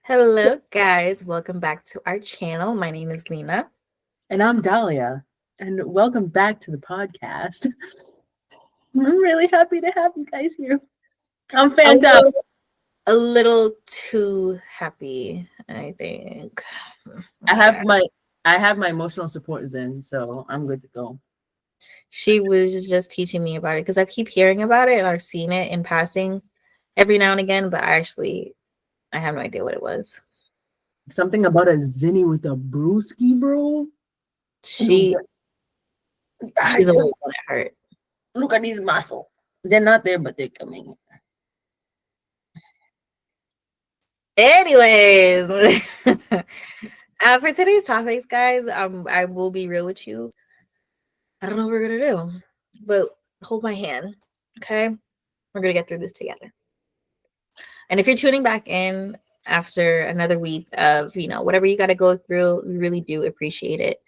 Hello, guys. Welcome back to our channel. My name is Lena. And I'm Dahlia, and welcome back to the podcast. I'm really happy to have you guys here. I'm A fanned out. little, a little too happy, I think. I have Yeah. my I have my emotional support zen, so I'm good to go. She was just teaching me about it because I keep hearing about it and I've seen it in passing every now and again, but I have no idea what it was. Something about a zinni with a brewski, bro. She I she's a told, white one at heart. look at these muscles. They're not there, but they're coming. Anyways, for today's topics, guys, I will be real with you. I don't know what we're gonna do, but hold my hand, okay? We're gonna get through this together. And if you're tuning back in after another week of whatever you got to go through, we really do appreciate it.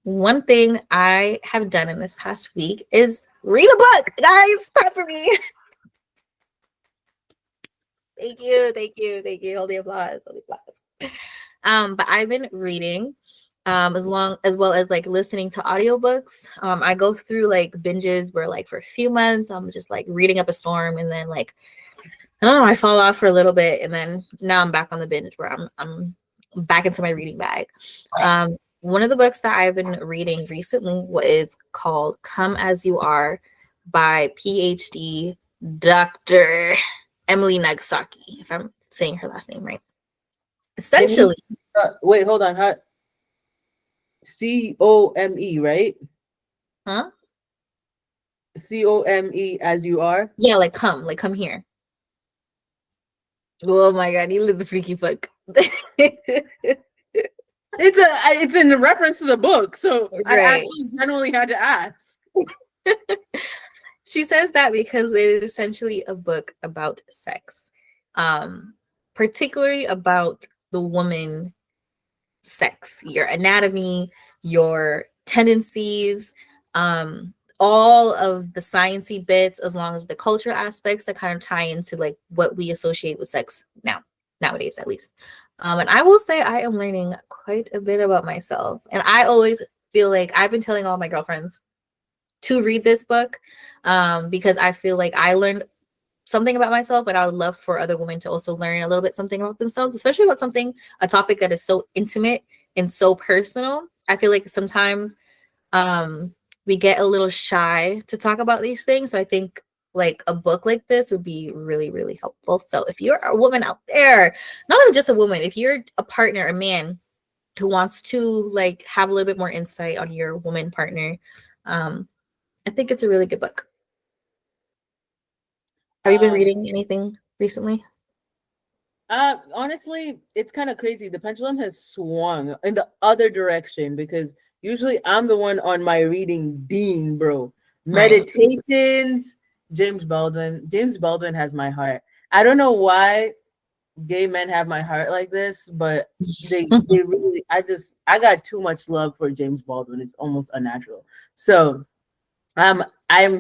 One thing I have done in this past week is read a book, guys. Stop for me. Thank you, thank you, thank you. Hold the applause, hold the applause. But I've been reading as well as like listening to audiobooks. I go through like binges where like for a few months I'm just like reading up a storm, and then like I don't know, I fall off for a little bit, and then now I'm back on the binge where I'm back into my reading bag. One of the books that I've been reading recently is called Come As You Are by PhD Dr. Emily Nagasaki, if I'm saying her last name right. Essentially, Wait, hold on. COME, right? huh? COME as you are. Yeah, like come here. Oh my god, you live the freaky book. It's in reference to the book, so I Right. actually genuinely had to ask. She says that because it is essentially a book about sex, particularly about the woman sex, your anatomy, your tendencies, all of the sciencey bits, as long as the cultural aspects that kind of tie into like what we associate with sex nowadays at least. And I will say I am learning quite a bit about myself, and I always feel like I've been telling all my girlfriends to read this book because I feel like I learned something about myself, but I would love for other women to also learn a little bit something about themselves, especially about a topic that is so intimate and so personal. I feel like sometimes we get a little shy to talk about these things. So I think like a book like this would be really, really helpful. So if you're a woman out there, not even just a woman, if you're a partner, a man who wants to like have a little bit more insight on your woman partner, I think it's a really good book. Have you been reading anything recently? Honestly, it's kind of crazy. The pendulum has swung in the other direction because usually I'm the one on my reading dean, bro. Right. Meditations, James Baldwin. James Baldwin has my heart. I don't know why gay men have my heart like this, but they really I got too much love for James Baldwin. It's almost unnatural. So I'm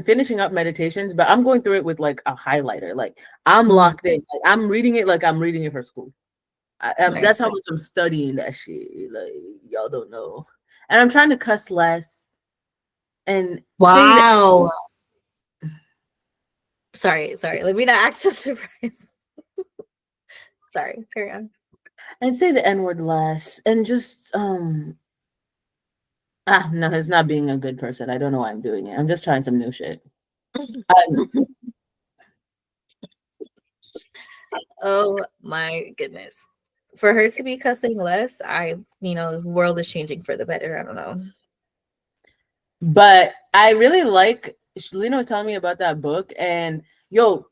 finishing up meditations, but I'm going through it with like a highlighter. Like I'm locked in. Like, I'm reading it like I'm reading it for school. Nice. That's how much I'm studying that shit. Like y'all don't know. And I'm trying to cuss less and say that. Wow. Sorry. Let me not act so surprised. Sorry. Carry on. And say the N word less and just no, it's not being a good person. I don't know why I'm doing it. I'm just trying some new shit. Oh my goodness. For her to be cussing less, the world is changing for the better. I don't know. But I really like Shalina was telling me about that book, and yo,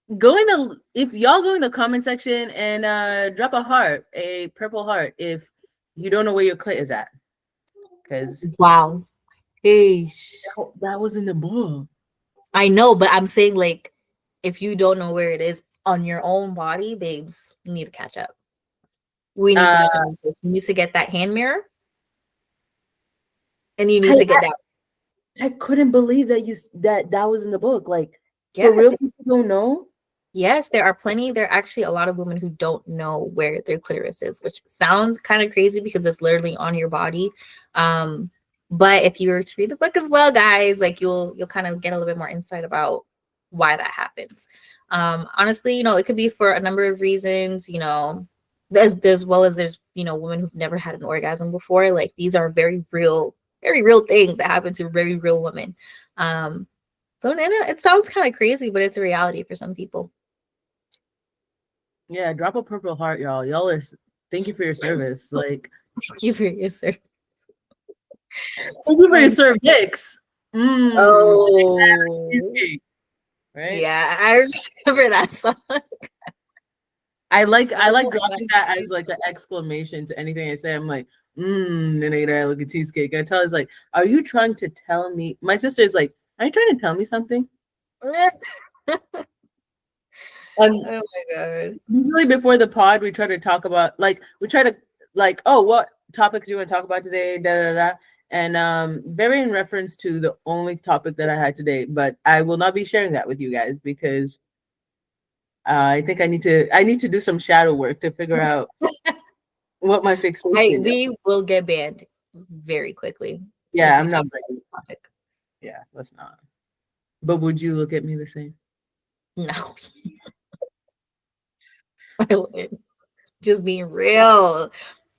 if y'all go in the comment section and drop a purple heart if you don't know where your clit is at. Because Wow. Eesh. that was in the book. I know, but I'm saying like if you don't know where it is on your own body, babes, you need to catch up. We need to do some research. You need to get that hand mirror. And you need to get that. I couldn't believe that that was in the book. Like Yes. for real, people don't know. Yes, there are plenty. There are actually a lot of women who don't know where their clitoris is, which sounds kind of crazy because it's literally on your body. Um, but if you were to read the book as well, guys, like you'll kind of get a little bit more insight about why that happens. Honestly, it could be for a number of reasons. As well as there's women who've never had an orgasm before. Like these are very real things that happen to very real women. So it sounds kind of crazy, but it's a reality for some people. Yeah, drop a purple heart, y'all. Y'all are. Thank you for your service. Like, Thank you for your service. thank you for your cervix. Oh, Right. yeah, I remember that song. I like Oh, dropping that as like an exclamation to anything I say. I'm like, then I eat like a cheesecake. I tell her, like, are you trying to tell me? My sister is like, are you trying to tell me something? oh my god. Usually before the pod, we try to talk about oh, what topics do you want to talk about today? Da da da. And very in reference to the only topic that I had today, but I will not be sharing that with you guys because I think I need to do some shadow work to figure out what my fixation is. We will get banned very quickly. Yeah, I'm not ready. Topic. Yeah, let's not. But would you look at me the same? No, I wouldn't. Just being real.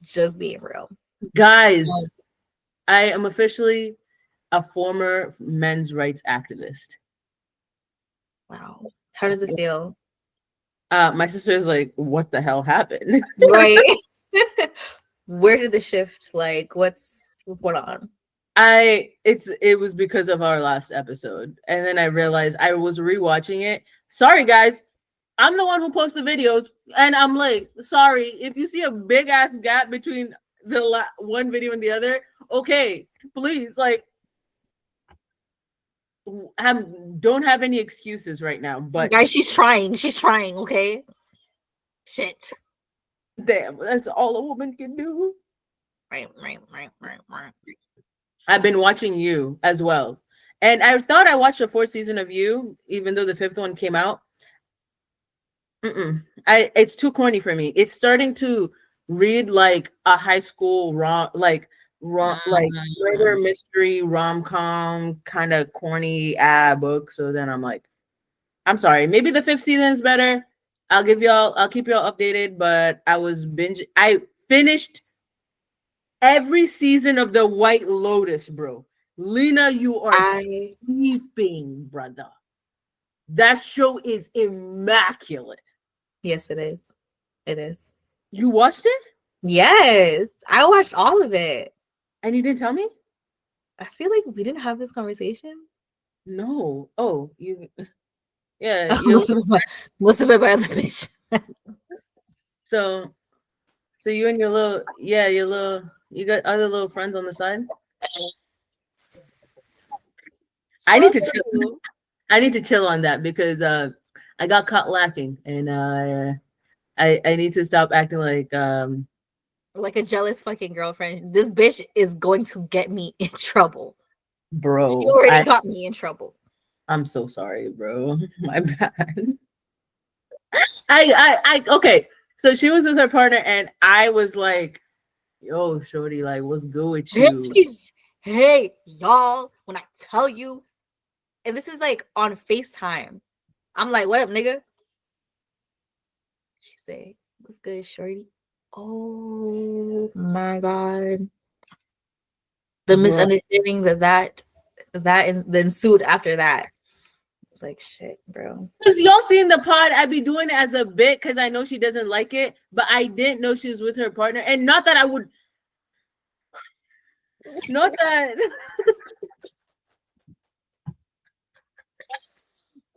Just being real. Guys, I am officially a former men's rights activist. Wow. How does it feel? My sister is like, what the hell happened? Right. Where did the shift, like, what's going on? It was because of our last episode. And then I realized I was rewatching it. Sorry guys, I'm the one who posts the videos, and I'm like, sorry if you see a big ass gap between the one video and the other. Okay, please, like, don't have any excuses right now. But Guys, she's trying. She's trying, okay? Shit. damn, that's all a woman can do. Right. I've been watching You as well. And I thought I watched the fourth season of You, even though the fifth one came out. It's too corny for me. It's starting to read like a high school like murder mystery rom-com kind of corny book. So then I'm like, I'm sorry. Maybe the fifth season is better. I'll keep y'all updated. But I finished every season of The White Lotus, bro. Lena, you are sleeping, brother. That show is immaculate. Yes, it is. It is. You watched it? Yes. I watched all of it. And you didn't tell me? I feel like we didn't have this conversation. No. Oh, you. Yeah. Must have been my other bitch. So you and your you got other little friends on the side? I need to chill on that because I got caught lacking, and I need to stop acting like a jealous fucking girlfriend. This bitch is going to get me in trouble. Bro. She already got me in trouble. I'm so sorry, bro. My bad. I okay. So she was with her partner, and I was like, yo, shorty, like, what's good with you? Hey, y'all, when I tell you, and this is like on FaceTime, I'm like, what up, nigga? She said, what's good, shorty? Oh my god. The misunderstanding that ensued after that. It's like, shit, bro. Because y'all seen the pod, I'd be doing it as a bit because I know she doesn't like it, but I didn't know she was with her partner. And not that I would. Not that.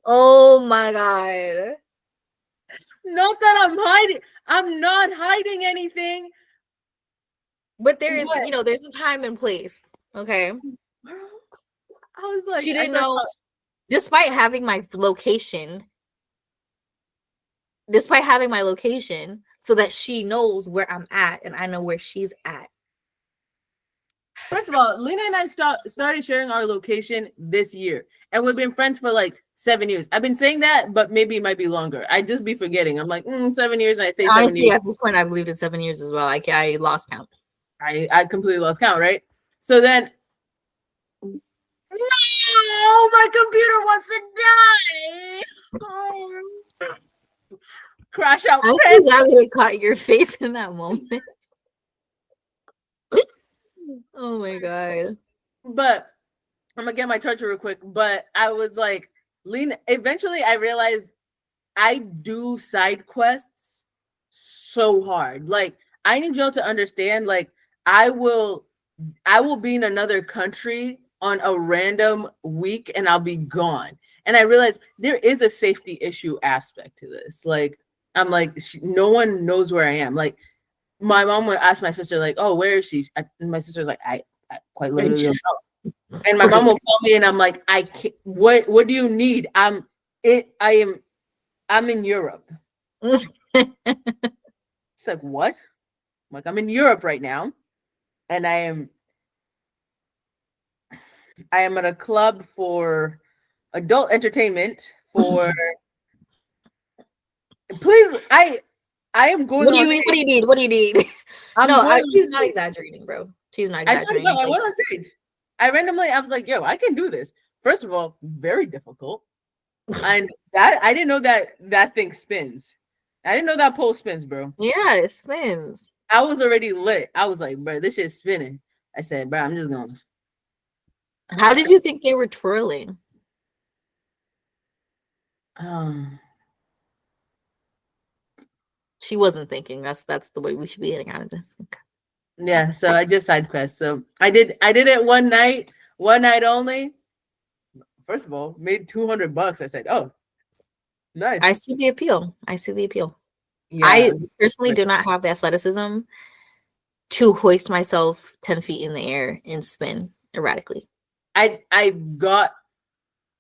Oh my god. Not that I'm hiding. I'm not hiding anything. But there is, there's a time and place. Okay. I was like, she didn't know. Despite having my location, so that she knows where I'm at and I know where she's at. First of all, Lena and I started sharing our location this year, and we've been friends for like 7 years. I've been saying that, but maybe it might be longer. I just be forgetting. I'm like 7 years, and I say 7 years. Honestly, at this point, I believed it 7 years as well. I lost count. I completely lost count, right? So then, no, my computer wants to die. Oh. Crash out. I'm so glad it caught your face in that moment. Oh my god. But I'm gonna get my charger real quick. But I was like, eventually, I realized I do side quests so hard. Like, I need y'all to understand. Like, I will be in another country on a random week, and I'll be gone. And I realized there is a safety issue aspect to this. Like, I'm like, no one knows where I am. Like, my mom would ask my sister, like, "Oh, where is she?" And my sister's like, I quite literally don't know. And my mom will call me, and I'm like, I can't. What do you need? I'm in Europe. It's like, what? I'm like, I'm in Europe right now, and I am at a club for adult entertainment for. Please, I am going. What do you mean? What do you need? What do you need? She's not exaggerating, bro. She's not exaggerating. I went on stage. I was like, yo, I can do this. First of all, very difficult. And that I didn't know that thing spins. I didn't know that pole spins, bro. Yeah, it spins. I was already lit. I was like, bro, this shit's spinning. I said, bro, I'm just going. How did you think they were twirling? She wasn't thinking. That's the way we should be getting out of this. Okay. Yeah, so I just side quest. So I did it one night only. First of all, made $200. I said, oh, nice. I see the appeal. Yeah. I personally do not have the athleticism to hoist myself 10 feet in the air and spin erratically. I got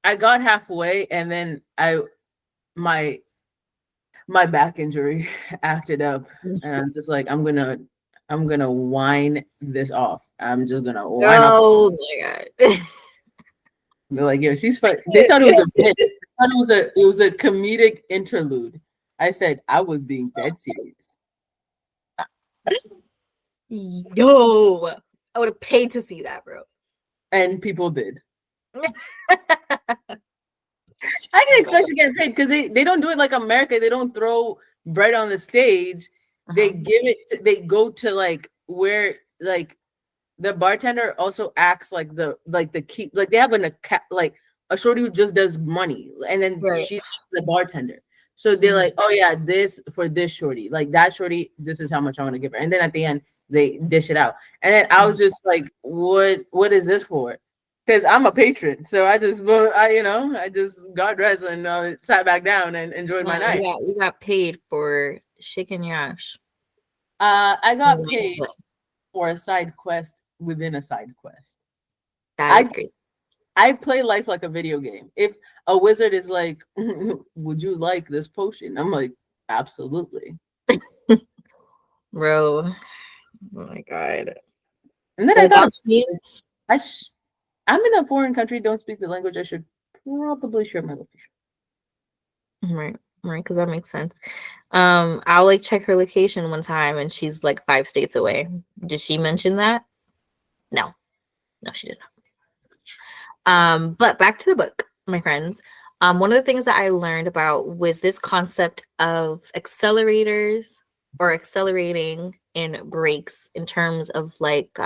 halfway, and then my back injury acted up, and I'm just like, I'm gonna whine this off. I'm just gonna whine off. Oh my god. They're like, yo, she's fun. They thought it was a bit. They thought it was a comedic interlude. I said I was being dead serious. Yo, I would have paid to see that, bro. And people did. I didn't expect to get paid because they don't do it like America. They don't throw bread on the stage. They give it. They go to like where like the bartender also acts like the key. Like they have like a shorty who just does money, and then she's the bartender. So they're like, oh yeah, this for this shorty, like that shorty. This is how much I want to give her. And then at the end, they dish it out. And then I was just like, what is this for? Because I'm a patron, so I just got dressed and sat back down and enjoyed my night. Yeah, you got paid for shaking your ass. I got paid for a side quest within a side quest. That is crazy. I play life like a video game. If a wizard is like, would you like this potion? I'm like, absolutely. Bro. Oh my god. And then I thought, I'm in a foreign country, don't speak the language. I should probably share my location. Right, because that makes sense. I'll like check her location one time and she's like 5 states away. Did she mention that? No, she did not. But back to the book, my friends. One of the things that I learned about was this concept of accelerators or accelerating and breaks in terms of like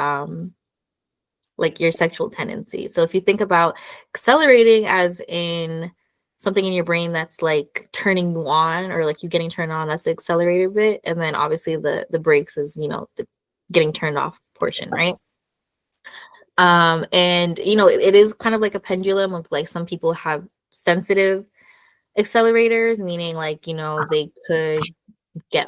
your sexual tendency. So if you think about accelerating as in something in your brain that's like turning you on or like you getting turned on, that's the accelerated bit. And then obviously the breaks is, the getting turned off portion, right? And it is kind of like a pendulum of like some people have sensitive accelerators, meaning like, they could get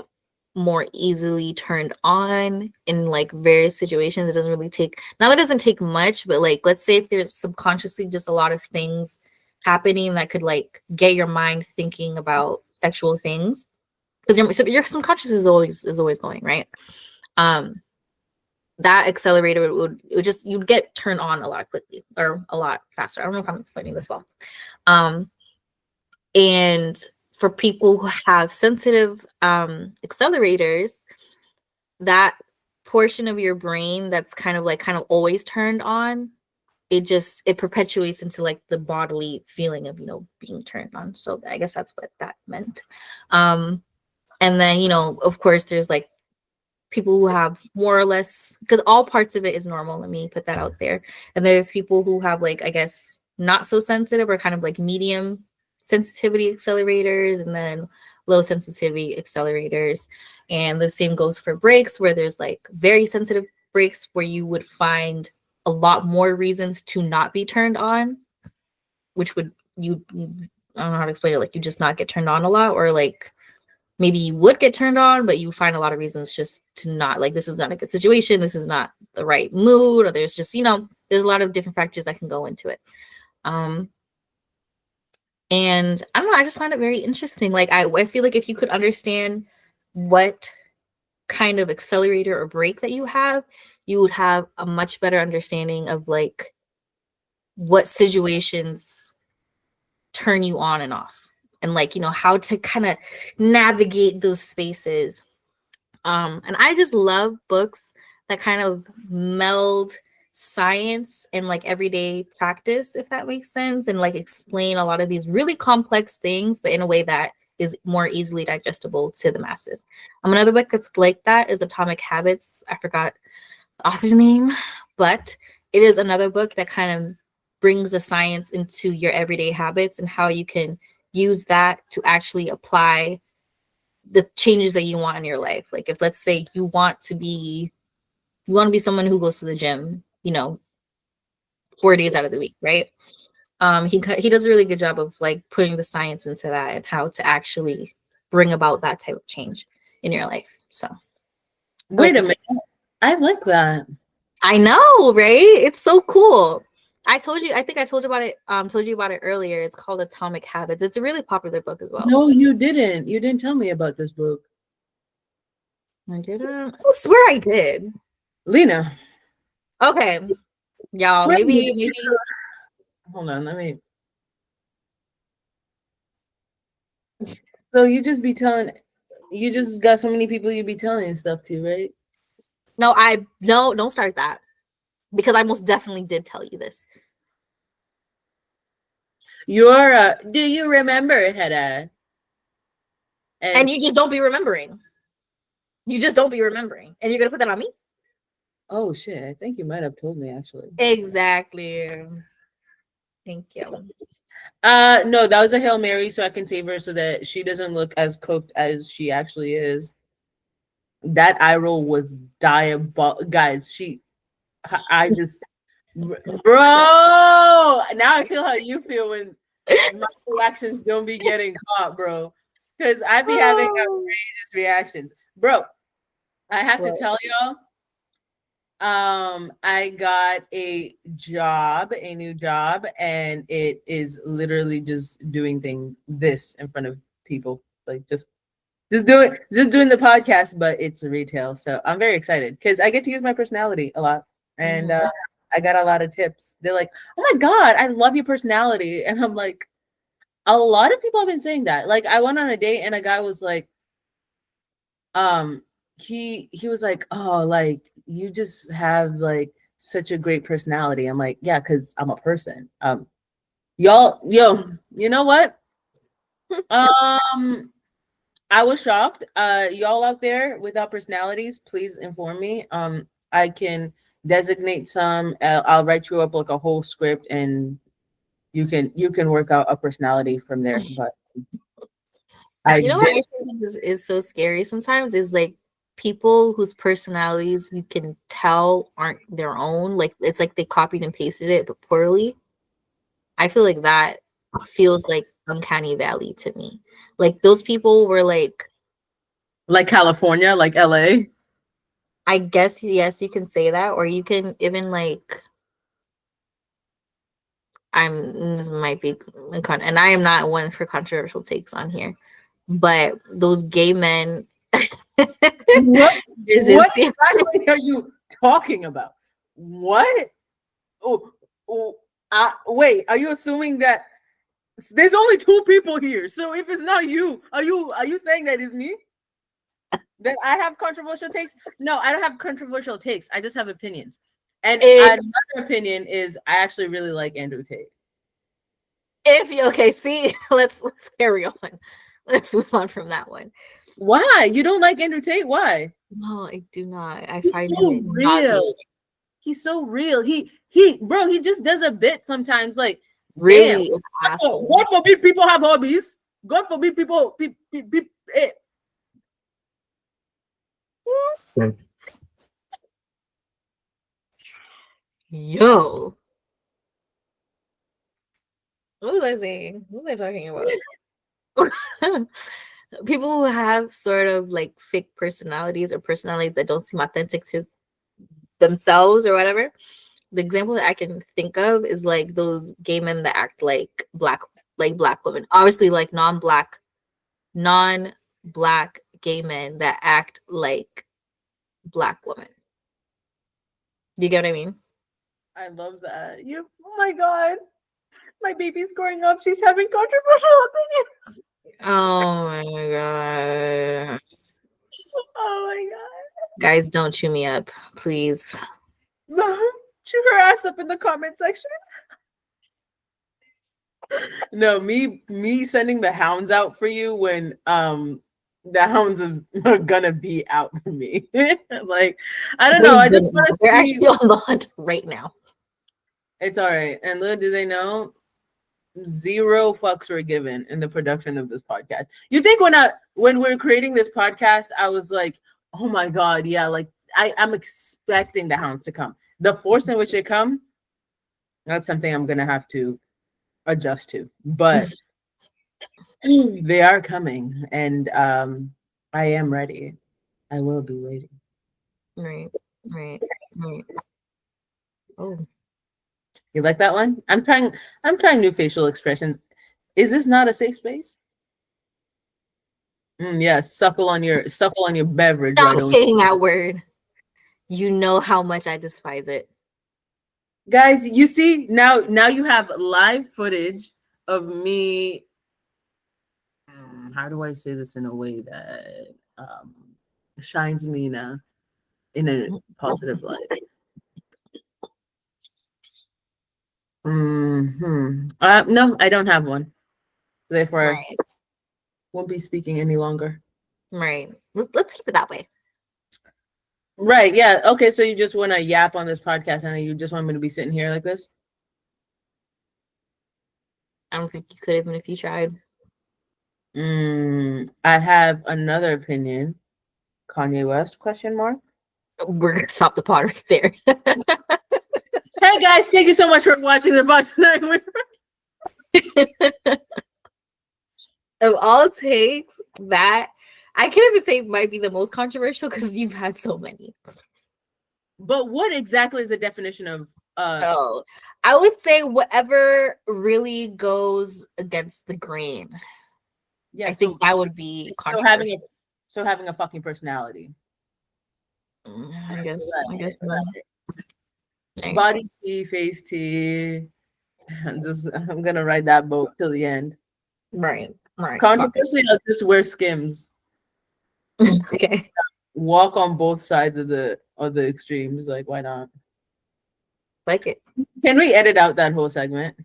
more easily turned on in like various situations. It doesn't really take, now that doesn't take much, but like, let's say if there's subconsciously just a lot of things happening that could like get your mind thinking about sexual things, because your subconscious is always going, right? That accelerator would you'd get turned on a lot quickly or a lot faster. I don't know if I'm explaining this well. And for people who have sensitive accelerators, that portion of your brain that's kind of always turned on, it perpetuates into like the bodily feeling of, being turned on. So I guess that's what that meant. um and then, of course, there's like people who have more or less, because all parts of it is normal, let me put that out there. And there's people who have, like, I guess, not so sensitive, or kind of like medium sensitivity accelerators, and then low sensitivity accelerators. And the same goes for brakes, where there's like very sensitive brakes where you would find a lot more reasons to not be turned on, which would I don't know how to explain it, like you just not get turned on a lot, or like maybe you would get turned on, but you find a lot of reasons just to not, like, this is not a good situation, this is not the right mood, or there's just, there's a lot of different factors that can go into it. And I don't know, I just find it very interesting. Like, I feel like if you could understand what kind of accelerator or brake that you have, you would have a much better understanding of like what situations turn you on and off, and like, how to kind of navigate those spaces. And I just love books that kind of meld science and like everyday practice, if that makes sense, and like explain a lot of these really complex things, but in a way that is more easily digestible to the masses. Another book that's like that is Atomic Habits. I forgot the author's name, but it is another book that kind of brings the science into your everyday habits and how you can use that to actually apply the changes that you want in your life. Like, if, let's say, you want to be someone who goes to the gym, 4 days out of the week, right? He does a really good job of like putting the science into that and how to actually bring about that type of change in your life. So Wait a minute. I like that. I know, right? It's so cool. I think I told you about it earlier. It's called Atomic Habits. It's a really popular book as well. No, you didn't. You didn't tell me about this book. I didn't. I swear I did. Lena. Okay. Y'all, maybe. Hold on, let me. So you just got so many people you be telling stuff to, right? No, don't start that, because I most definitely did tell you this. Do you remember, Hedda? And you just don't be remembering. You just don't be remembering. And you're gonna put that on me? Oh shit, I think you might have told me actually. Exactly. Thank you. No, that was a Hail Mary so I can save her so that she doesn't look as cooked as she actually is. That eye roll was diabolical. Guys, I just, bro, now I feel how you feel when my reactions don't be getting caught, bro. Because I be having outrageous reactions. Bro, I have to tell y'all, I got a new job, and it is literally just doing this in front of people. Like just doing the podcast, but it's retail. So I'm very excited because I get to use my personality a lot. And I got a lot of tips. They're like, "Oh my God, I love your personality." And I'm like, a lot of people have been saying that. Like, I went on a date and a guy was like, he was like, "Oh, like you just have like such a great personality." I'm like, "Yeah, because I'm a person." Yo, you know what? I was shocked. Y'all out there without personalities, please inform me. I can designate some. I'll write you up like a whole script, and you can work out a personality from there. But what I think is so scary sometimes is like people whose personalities you can tell aren't their own. Like, it's like they copied and pasted it, but poorly. I feel like that feels like uncanny valley to me. Like, those people were like California, like LA. I guess, yes, you can say that, or you can even like, this might be, and I am not one for controversial takes on here, but those gay men. What exactly are you talking about? What? Wait, are you assuming that There's only two people here. So if it's not you, are you saying that it's me? That I have controversial takes? No, I don't have controversial takes. I just have opinions. And If another opinion is I actually really like Andrew Tate. if you okay, see, let's carry on. Let's move on from that one. Why? You don't like Andrew Tate? Why? No, I do not. I He's find so him real. nauseating. He's so real. Bro, he just does a bit sometimes. Like, damn. Really an asshole. God forbid people have hobbies. God forbid people. Yo. What was I saying? What was I talking about? People who have sort of like fake personalities or personalities that don't seem authentic to themselves or whatever. The example that I can think of is like those gay men that act like black women. Obviously, like non-black gay men that act like black women. Do you get what I mean? I love that. Oh my God. My baby's growing up. She's having controversial opinions. Oh my god. Oh my God. Guys, don't chew me up, please. Chew her ass up in the comment section. No, me sending the hounds out for you when the hounds are gonna be out for me. Like, I don't know. I just want to They're see. actually on the hunt right now. It's all right. And little do they know, 0 fucks were given in the production of this podcast. You think when we're creating this podcast, I was like, oh my God, yeah, like I'm expecting the hounds to come. The force in which they come, that's something I'm gonna have to adjust to. But they are coming, and I am ready. I will be waiting. Right. Oh. You like that one? I'm trying new facial expressions. Is this not a safe space? Yeah, suckle on your beverage. Stop saying that word. You know how much I despise it. Guys, you see, now you have live footage of me. How do I say this in a way that shines me in a positive light? No, I don't have one. Therefore, Right. won't be speaking any longer. Right. Let's keep it that way. Right. Yeah. Okay. So you just want to yap on this podcast, and you just want me to be sitting here like this? I don't think you could even if you tried. I have another opinion. Kanye West? Question mark. We're gonna stop the pod right there. Hey guys, thank you so much for watching the pod tonight. Of all takes, that I can't even say might be the most controversial because you've had so many. But what exactly is the definition of Oh, I would say whatever really goes against the grain. Yeah, I think that would be controversial. So having a fucking personality. I guess not. Body tea, face tea. I'm gonna ride that boat till the end. Right. Controversially, I'll just wear Skims. Okay. Walk on both sides of the extremes. Like, why not? Like it. Can we edit out that whole segment?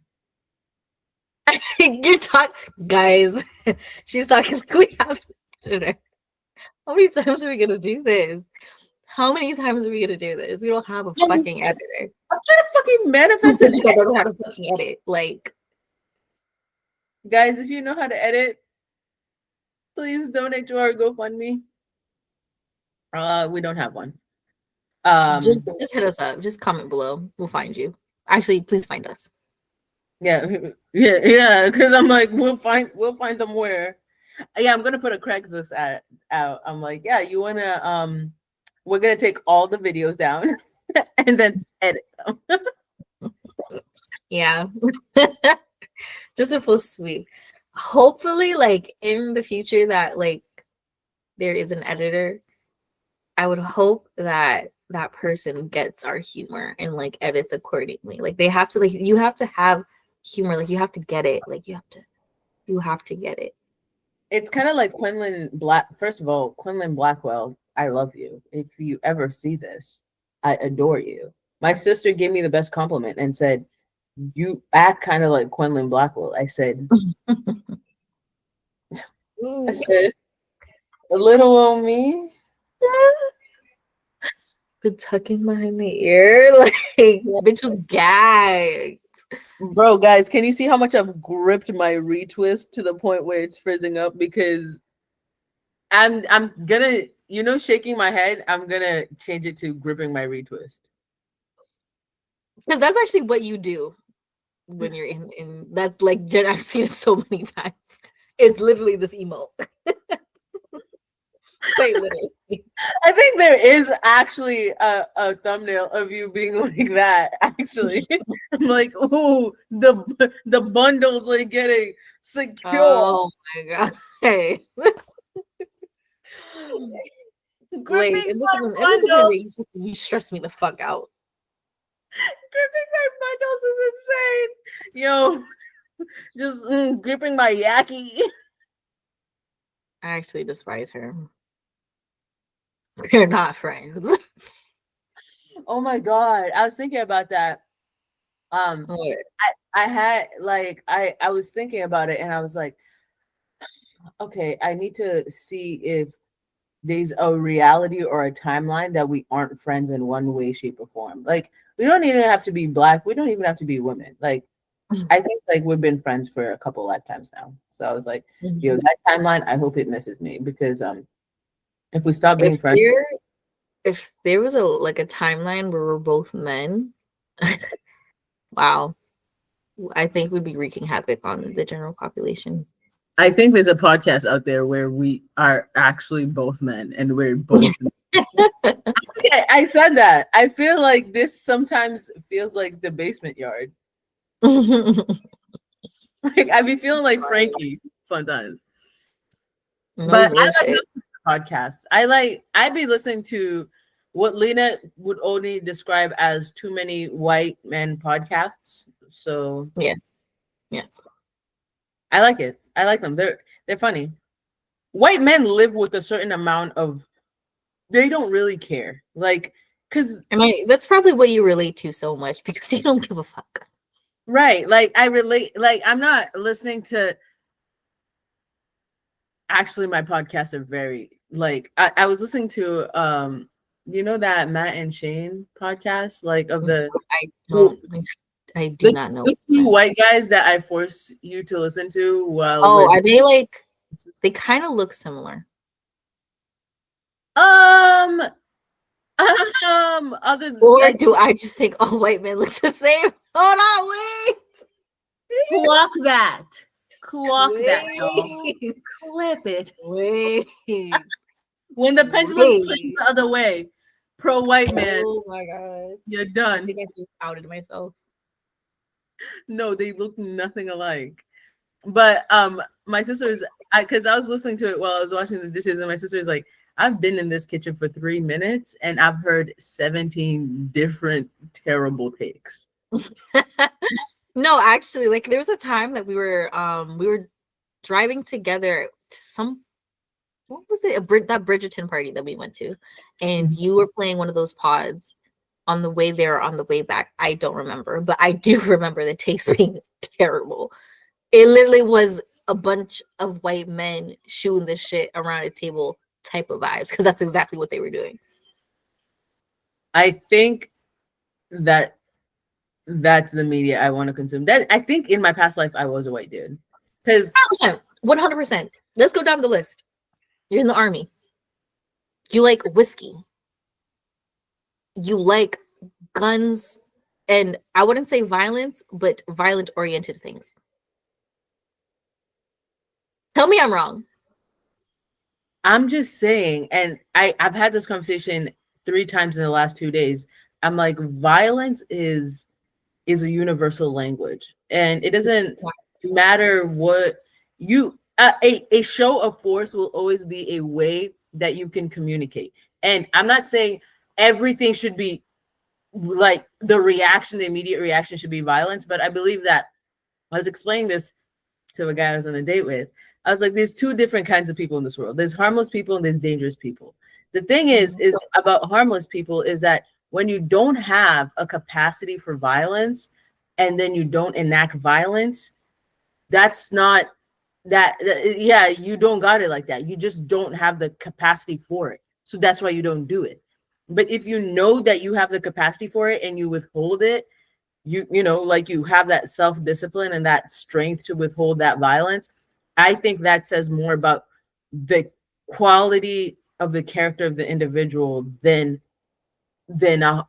You're talking, guys. She's talking like we have dinner. How many times are we gonna do this? How many times are we gonna do this? We don't have a fucking editor. I'm trying to fucking manifest this. I don't know how to fucking edit. Like, guys, if you know how to edit, please donate to our GoFundMe. We don't have one. Just hit us up. Just comment below. We'll find you. Actually, please find us. Yeah. Because I'm like, we'll find them where. Yeah, I'm gonna put a Craigslist out. I'm like, yeah, you wanna we're gonna take all the videos down and then edit them. Yeah. Just a full sweep. Hopefully, like in the future that like there is an editor, I would hope that that person gets our humor and like edits accordingly. Like they have to, like, you have to have humor. Like you have to get it. Like you have to get it. It's kind of like Quinlan Black. First of all, Quinlan Blackwell, I love you. If you ever see this, I adore you. My sister gave me the best compliment and said, "You act kind of like Quinlan Blackwell." I said, a little on me. Been tucking behind the ear, like bitch was gagged. Bro, guys, can you see how much I've gripped my retwist to the point where it's frizzing up? Because I'm gonna, shaking my head, I'm gonna change it to gripping my retwist. Because that's actually what you do when you're in that's like Jen, I've seen it so many times. It's literally this emote. Quite literally. I think there is actually a thumbnail of you being like that. Actually, I'm like, oh, the bundles are getting secure. Oh my god! Hey, wait, it was a way you stressed me the fuck out. Gripping my bundles is insane. Yo, just gripping my yaki. I actually despise her. We're not friends. Oh my god, I was thinking about that. What? I had like I was thinking about it and I was like, okay, I need to see if there's a reality or a timeline that we aren't friends in one way, shape, or form. Like we don't even have to be Black. We don't even have to be women. Like I think like we've been friends for a couple lifetimes now. So I was like, yo, that timeline, I hope it misses me because if we stop being friends, if there was a timeline where we're both men, wow, I think we'd be wreaking havoc on the general population. I think there's a podcast out there where we are actually both men and we're both. Okay, I said that. I feel like this sometimes feels like the basement yard. Like I be feeling like Frankie sometimes. No but bullshit. I like listening to podcasts. I'd be listening to what Lena would only describe as too many white men podcasts. So yes. I like it. I like them. They're funny. White men live with a certain amount of they don't really care. Like because that's probably what you relate to so much because you don't give a fuck. Right. Like I relate, like I'm not listening to actually my podcasts are very like I was listening to that Matt and Shane podcast, like of the I do not know. Those two white guys that I force you to listen to while are they like they kind of look similar? Other or do I just think all white men look the same? Hold on, wait. Clock that, y'all. Clip it. Wait. When the pendulum swings the other way, pro white man. Oh my god. You're done. I think I just outed myself. No, they look nothing alike. But my sister is because I was listening to it while I was washing the dishes, and my sister is like, I've been in this kitchen for 3 minutes and I've heard 17 different terrible takes. No, actually, like there was a time that we were driving together to what was it? That Bridgerton party that we went to, and you were playing one of those pods on the way there or on the way back. I don't remember, but I do remember the takes being terrible. It literally was a bunch of white men shooting this shit around a table type of vibes because that's exactly what they were doing. I think that's the media I want to consume. That I think in my past life I was a white dude. Because 100%. Let's go down the list. You're in the army. You like whiskey. You like guns, and I wouldn't say violence, but violent oriented things. Tell me I'm wrong. I'm just saying, and I've had this conversation 3 times in the last 2 days. I'm like, violence is a universal language, and it doesn't matter what you a show of force will always be a way that you can communicate. And I'm not saying everything should be like the immediate reaction should be violence, but I believe that I was explaining this to a guy I was on a date with. I was like, there's two different kinds of people in this world. There's harmless people and there's dangerous people. The thing is about harmless people is that when you don't have a capacity for violence and then you don't enact violence, that's not yeah, you don't got it like that. You just don't have the capacity for it. So that's why you don't do it. But if you know that you have the capacity for it and you withhold it, you know, like you have that self-discipline and that strength to withhold that violence, I think that says more about the quality of the character of the individual than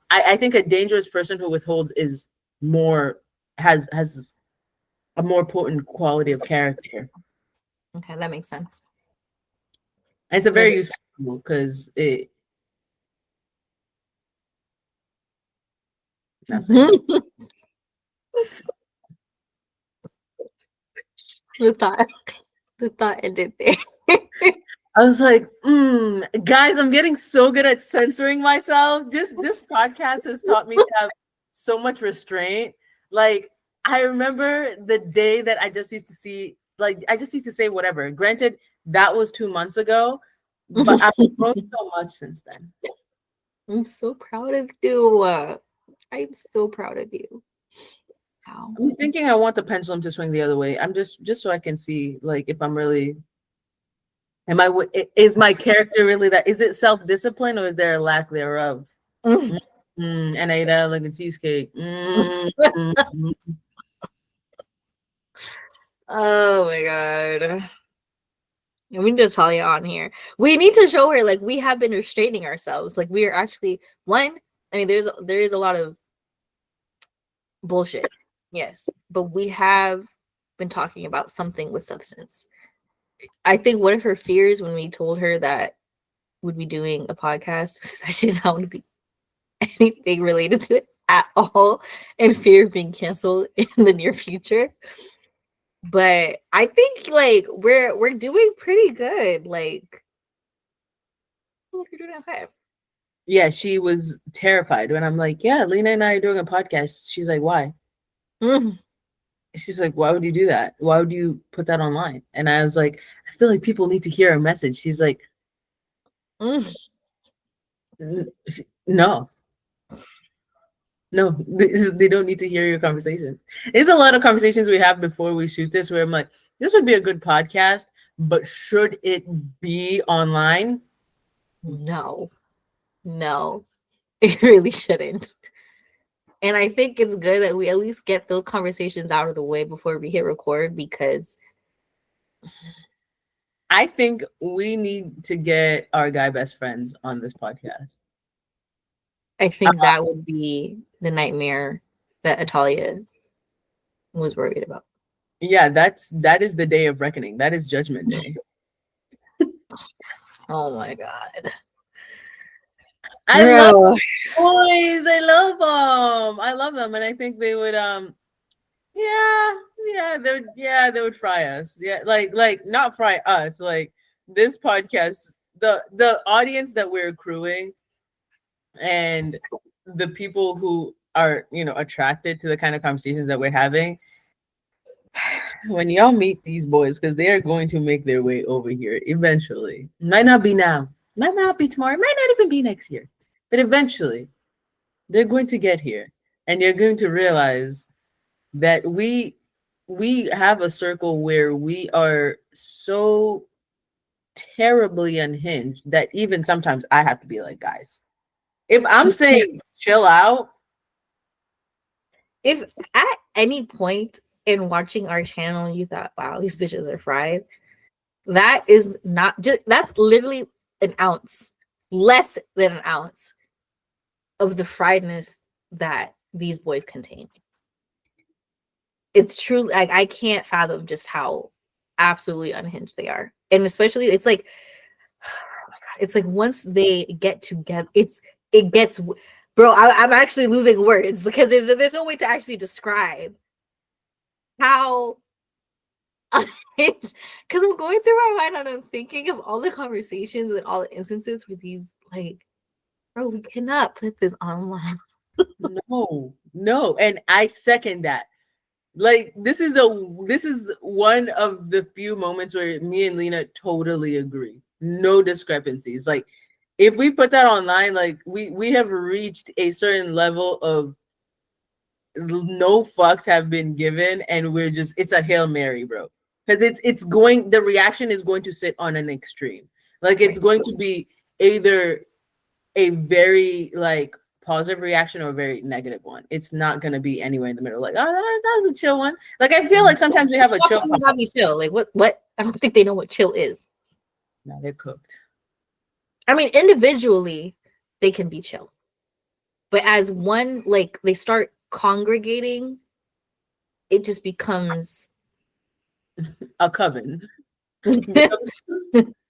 I think a dangerous person who withholds is more has a more potent quality of character. Okay, that makes sense. And it's a very useful tool because it the thought the thought ended there. I was like, guys, I'm getting so good at censoring myself. This podcast has taught me to have so much restraint. Like, I remember the day that I just used to say whatever. Granted, that was 2 months ago, but I've grown so much since then. I'm so proud of you. I'm so proud of you. Wow. I'm thinking I want the pendulum to swing the other way. I'm just so I can see, like, if I'm really is my character really that? Is it self-discipline or is there a lack thereof? And I ate out like a cheesecake. Oh my god. And we need Natalia on here. We need to show her like we have been restraining ourselves. Like we are actually one. I mean, there is a lot of bullshit, yes, but we have been talking about something with substance. I think one of her fears when we told her that we'd be doing a podcast was that she didn't want to be anything related to it at all, and fear of being canceled in the near future. But I think like we're doing pretty good. Like you're doing okay. Yeah, she was terrified when I'm like, yeah, Lena and I are doing a podcast. She's like, why? She's like, why would you do that? Why would you put that online? And I was like, I feel like people need to hear our message. She's like, no, they don't need to hear your conversations. There's a lot of conversations we have before we shoot this where I'm like, this would be a good podcast, but should it be online? No, it really shouldn't. And I think it's good that we at least get those conversations out of the way before we hit record, because I think we need to get our guy best friends on this podcast. I think that would be the nightmare that Atalia was worried about. Yeah, that is the day of reckoning. That is Judgment Day. Oh my god. I love boys. I love them. And I think they would they would fry us. Yeah, like not fry us, like this podcast, the audience that we're accruing and the people who are, you know, attracted to the kind of conversations that we're having. When y'all meet these boys, because they are going to make their way over here eventually. Might not be now, might not be tomorrow, might not even be next year, but eventually they're going to get here, and you're going to realize that we have a circle where we are so terribly unhinged that even sometimes I have to be like, guys, if I'm saying chill out. If at any point in watching our channel you thought, wow, these bitches are fried, that is not just, that's literally an ounce, less than an ounce of the friedness that these boys contain. It's true. Like I can't fathom just how absolutely unhinged they are. And especially it's like, oh my god, it's like once they get together, it gets, bro, I'm actually losing words because there's no way to actually describe how unhinged, because I'm going through my mind and I'm thinking of all the conversations and all the instances where these like, bro, we cannot put this online. No, and I second that. Like this is one of the few moments where me and Lena totally agree. No discrepancies. Like if we put that online, like we have reached a certain level of no fucks have been given, and we're just it's a Hail Mary, bro. Because it's going the reaction is going to sit on an extreme. Like it's Right. going to be either a very like positive reaction or a very negative one. It's not gonna be anywhere in the middle. Like, oh, that was a chill one. Like I feel like sometimes we have a chill. About be chill. Like what? I don't think they know what chill is. No, they're cooked. I mean, individually, they can be chill. But as one, like they start congregating, it just becomes A coven. becomes,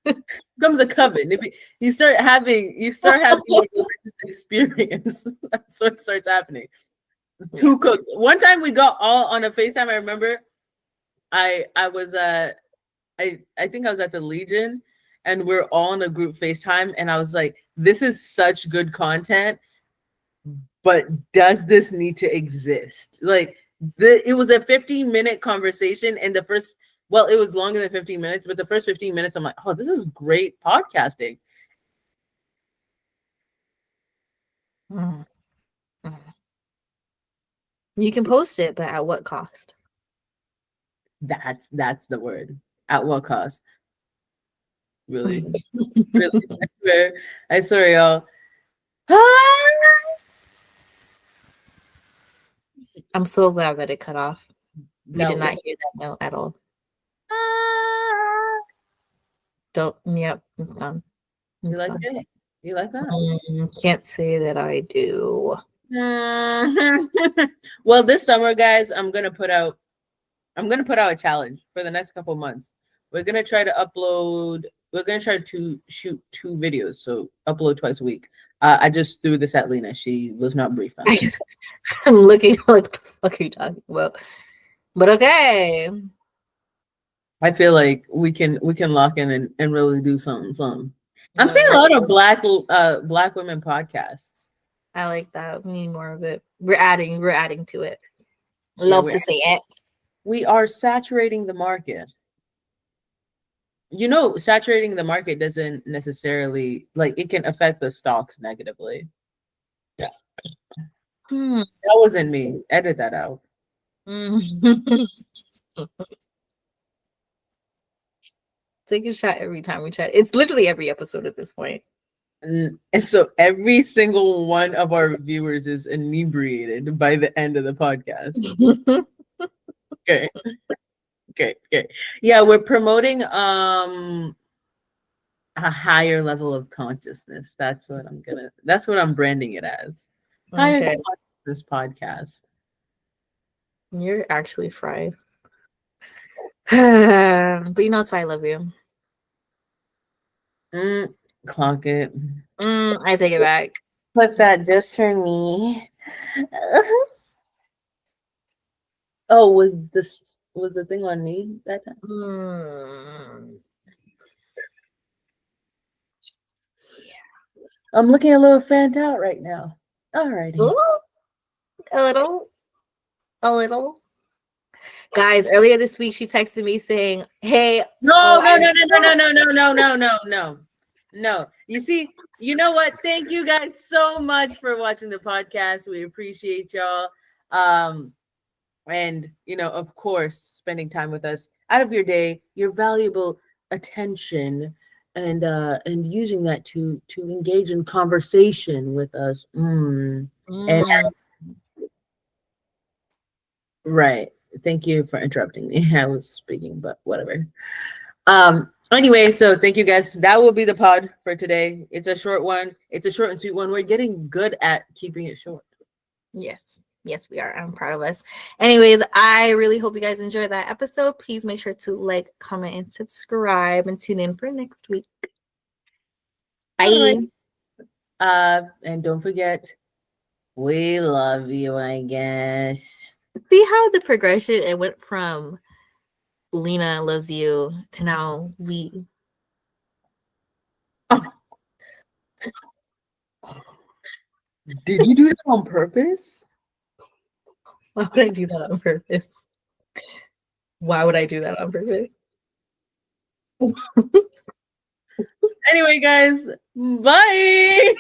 becomes a coven. If you start having a religious experience, that's what starts happening. It's too cooked. One time we got all on a FaceTime. I remember I was I think I was at the Legion and we're all on a group FaceTime and I was like, this is such good content, but does this need to exist? Like it was a 15-minute conversation and it was longer than 15 minutes, but the first 15 minutes I'm like, oh, this is great podcasting. Mm. You can post it, but at what cost? That's the word. At what cost? Really? Really? I swear, y'all. I'm so glad that it cut off. We No. did not hear that note at all. Yep, it's done. You like it? You like that? Can't say that I do. Well, this summer, guys, I'm gonna put out a challenge for the next couple months. We're gonna try to shoot 2 videos, so upload twice a week. I just threw this at Lena. She was not briefed on it. I'm looking like the fuck are you talking about? But okay. I feel like we can lock in and really do something. I'm seeing a lot of black women podcasts. I like that. We need more of it. We're adding to it. Love to see it. We are saturating the market. You know, saturating the market doesn't necessarily like it can affect the stocks negatively. Yeah. That wasn't me. Edit that out. Take a shot every time we chat. It's literally every episode at this point. And so every single one of our viewers is inebriated by the end of the podcast. Okay. Yeah, we're promoting a higher level of consciousness. That's what I'm branding it as. Higher consciousness podcast. You're actually fried. But you know it's why I love you. Clock it. I take it back. Clip that just for me. Oh, was the thing on me that time? Yeah. I'm looking a little fanned out right now. Alrighty. Ooh, a little. Guys, earlier this week she texted me saying, "Hey, no. You see, you know what? Thank you guys so much for watching the podcast. We appreciate y'all. And you know, of course, spending time with us out of your day, your valuable attention, and using that to engage in conversation with us. And right. Thank you for interrupting me. I was speaking, but whatever. Anyway, so thank you guys. That will be the pod for today. It's a short one. It's a short and sweet one. We're getting good at keeping it short. Yes, we are. I'm proud of us. Anyways, I really hope you guys enjoyed that episode. Please make sure to like, comment, and subscribe, and tune in for next week. Bye. And don't forget, we love you, I guess. See how the progression it went from Lena loves you to now we. Did you do that on purpose? Why would I do that on purpose? Why would I do that on purpose? Anyway, guys, bye.